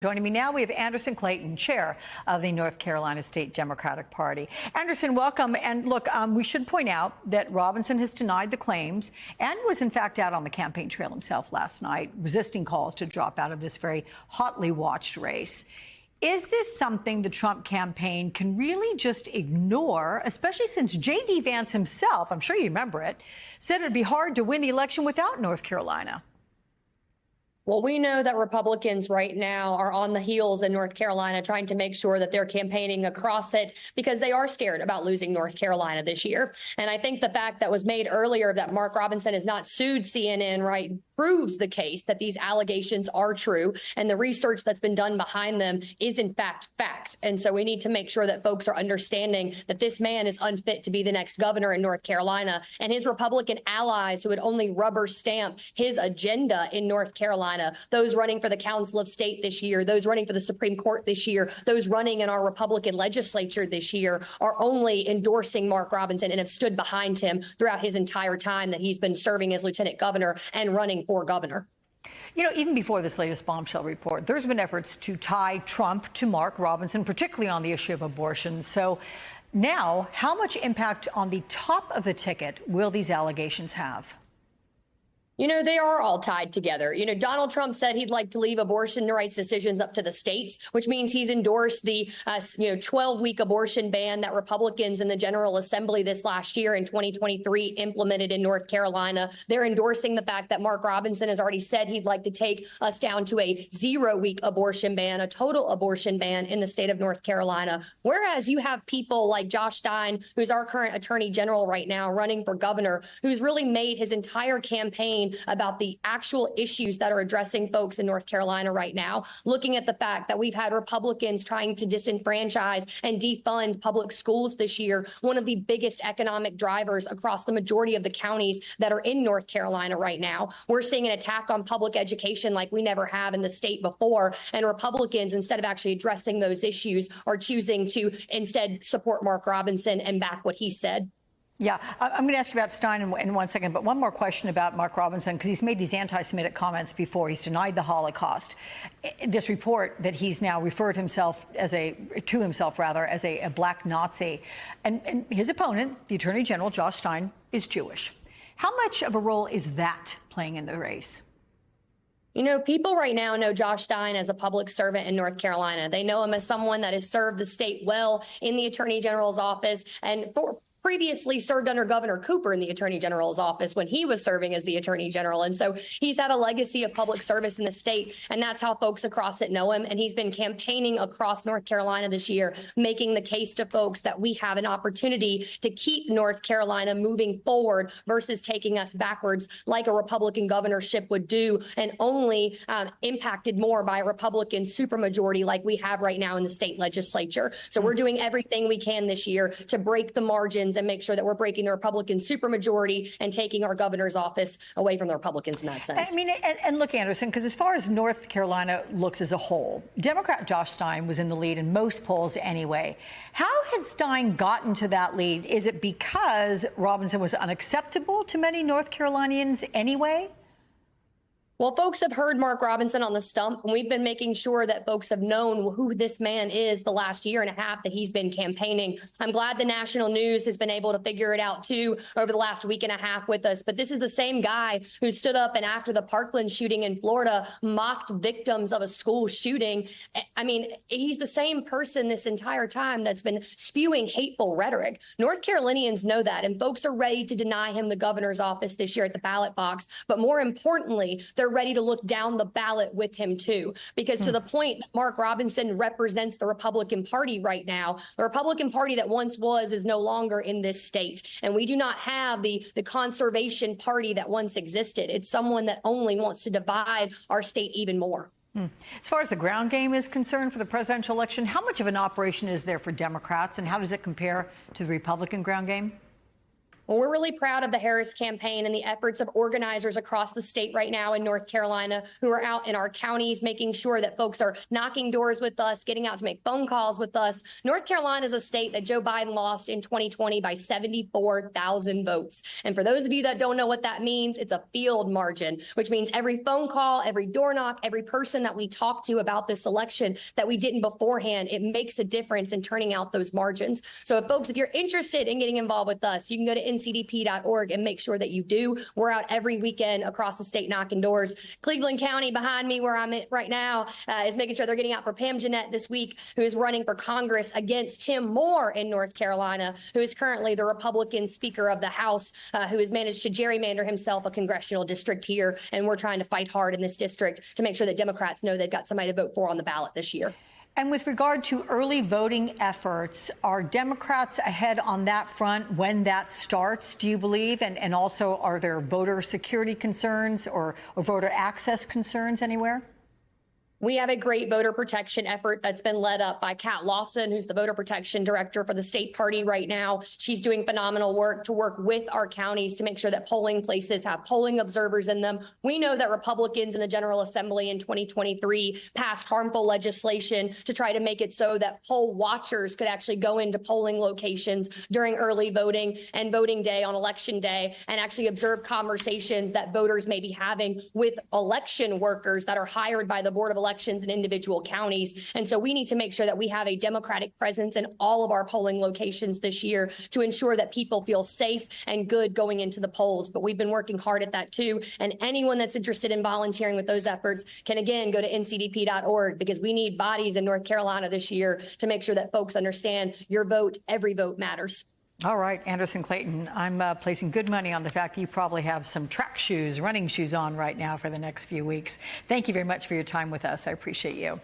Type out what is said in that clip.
Joining me now, we have Anderson Clayton, chair of the North Carolina State Democratic Party. Anderson, welcome. And look, we should point out that Robinson has denied the claims and was in fact out on the campaign trail himself last night, resisting calls to drop out of this very hotly watched race. Is this something the Trump campaign can really just ignore, especially since J.D. Vance himself, I'm sure you remember it, said it'd be hard to win the election without North Carolina? Well, we know that Republicans right now are on the heels in North Carolina trying to make sure that they're campaigning across it because they are scared about losing North Carolina this year. And I think the fact that was made earlier that Mark Robinson has not sued CNN, right, proves the case that these allegations are true and the research that's been done behind them is in fact fact. And so we need to make sure that folks are understanding that this man is unfit to be the next governor in North Carolina, and his Republican allies who would only rubber stamp his agenda in North Carolina, those running for the Council of State this year, those running for the Supreme Court this year, those running in our Republican legislature this year, are only endorsing Mark Robinson and have stood behind him throughout his entire time that he's been serving as lieutenant governor and running for governor. You know, even before this latest bombshell report, there's been efforts to tie Trump to Mark Robinson, particularly on the issue of abortion. So now, how much impact on the top of the ticket will these allegations have? You know, they are all tied together. You know, Donald Trump said he'd like to leave abortion rights decisions up to the states, which means he's endorsed the, 12-week abortion ban that Republicans in the General Assembly this last year in 2023 implemented in North Carolina. They're endorsing the fact that Mark Robinson has already said he'd like to take us down to a 0-week abortion ban, a total abortion ban in the state of North Carolina. Whereas you have people like Josh Stein, who's our current attorney general right now, running for governor, who's really made his entire campaign about the actual issues that are addressing folks in North Carolina right now, looking at the fact that we've had Republicans trying to disenfranchise and defund public schools this year, one of the biggest economic drivers across the majority of the counties that are in North Carolina right now. We're seeing an attack on public education like we never have in the state before, and Republicans, instead of actually addressing those issues, are choosing to instead support Mark Robinson and back what he said. Yeah, I'm going to ask you about Stein in 1 second, but one more question about Mark Robinson, because he's made these anti-Semitic comments before. He's denied the Holocaust. This report that he's now referred himself to himself as a black Nazi, and his opponent, the Attorney General Josh Stein, is Jewish. How much of a role is that playing in the race? You know, people right now know Josh Stein as a public servant in North Carolina. They know him as someone that has served the state well in the Attorney General's office and previously served under Governor Cooper in the Attorney General's office when he was serving as the Attorney General. And so he's had a legacy of public service in the state, and that's how folks across it know him. And he's been campaigning across North Carolina this year, making the case to folks that we have an opportunity to keep North Carolina moving forward versus taking us backwards like a Republican governorship would do, and only impacted more by a Republican supermajority like we have right now in the state legislature. So we're doing everything we can this year to break the margins and make sure that we're breaking the Republican supermajority and taking our governor's office away from the Republicans in that sense. I mean, and look, Anderson, because as far as North Carolina looks as a whole, Democrat Josh Stein was in the lead in most polls anyway. How has Stein gotten to that lead? Is it because Robinson was unacceptable to many North Carolinians anyway? Well, folks have heard Mark Robinson on the stump, and we've been making sure that folks have known who this man is the last year and a half that he's been campaigning. I'm glad the national news has been able to figure it out, too, over the last week and a half with us. But this is the same guy who stood up and after the Parkland shooting in Florida mocked victims of a school shooting. I mean, he's the same person this entire time that's been spewing hateful rhetoric. North Carolinians know that, and folks are ready to deny him the governor's office this year at the ballot box. But more importantly, they're ready to look down the ballot with him, too, because to the point that Mark Robinson represents the Republican Party right now, the Republican Party that once was is no longer in this state. And we do not have the conservation party that once existed. It's someone that only wants to divide our state even more. As far as the ground game is concerned for the presidential election, how much of an operation is there for Democrats, and how does it compare to the Republican ground game? Well, we're really proud of the Harris campaign and the efforts of organizers across the state right now in North Carolina who are out in our counties, making sure that folks are knocking doors with us, getting out to make phone calls with us. North Carolina is a state that Joe Biden lost in 2020 by 74,000 votes. And for those of you that don't know what that means, it's a field margin, which means every phone call, every door knock, every person that we talk to about this election that we didn't beforehand, it makes a difference in turning out those margins. So if you're interested in getting involved with us, you can go to ncdp.org and make sure that you do. We're out every weekend across the state knocking doors. Cleveland County behind me, where I'm at right now, is making sure they're getting out for Pam Jeanette this week, who is running for Congress against Tim Moore in North Carolina, who is currently the Republican Speaker of the House, who has managed to gerrymander himself a congressional district here. And we're trying to fight hard in this district to make sure that Democrats know they've got somebody to vote for on the ballot this year. And with regard to early voting efforts, are Democrats ahead on that front when that starts, do you believe? And also, are there voter security concerns or voter access concerns anywhere? We have a great voter protection effort that's been led up by Kat Lawson, who's the voter protection director for the state party right now. She's doing phenomenal work to work with our counties to make sure that polling places have polling observers in them. We know that Republicans in the General Assembly in 2023 passed harmful legislation to try to make it so that poll watchers could actually go into polling locations during early voting and voting day on election day and actually observe conversations that voters may be having with election workers that are hired by the Board of Elections in individual counties. And so we need to make sure that we have a Democratic presence in all of our polling locations this year to ensure that people feel safe and good going into the polls. But we've been working hard at that too. And anyone that's interested in volunteering with those efforts can again go to ncdp.org, because we need bodies in North Carolina this year to make sure that folks understand your vote, every vote matters. All right, Anderson Clayton, I'm placing good money on the fact that you probably have some track shoes, running shoes on right now for the next few weeks. Thank you very much for your time with us. I appreciate you.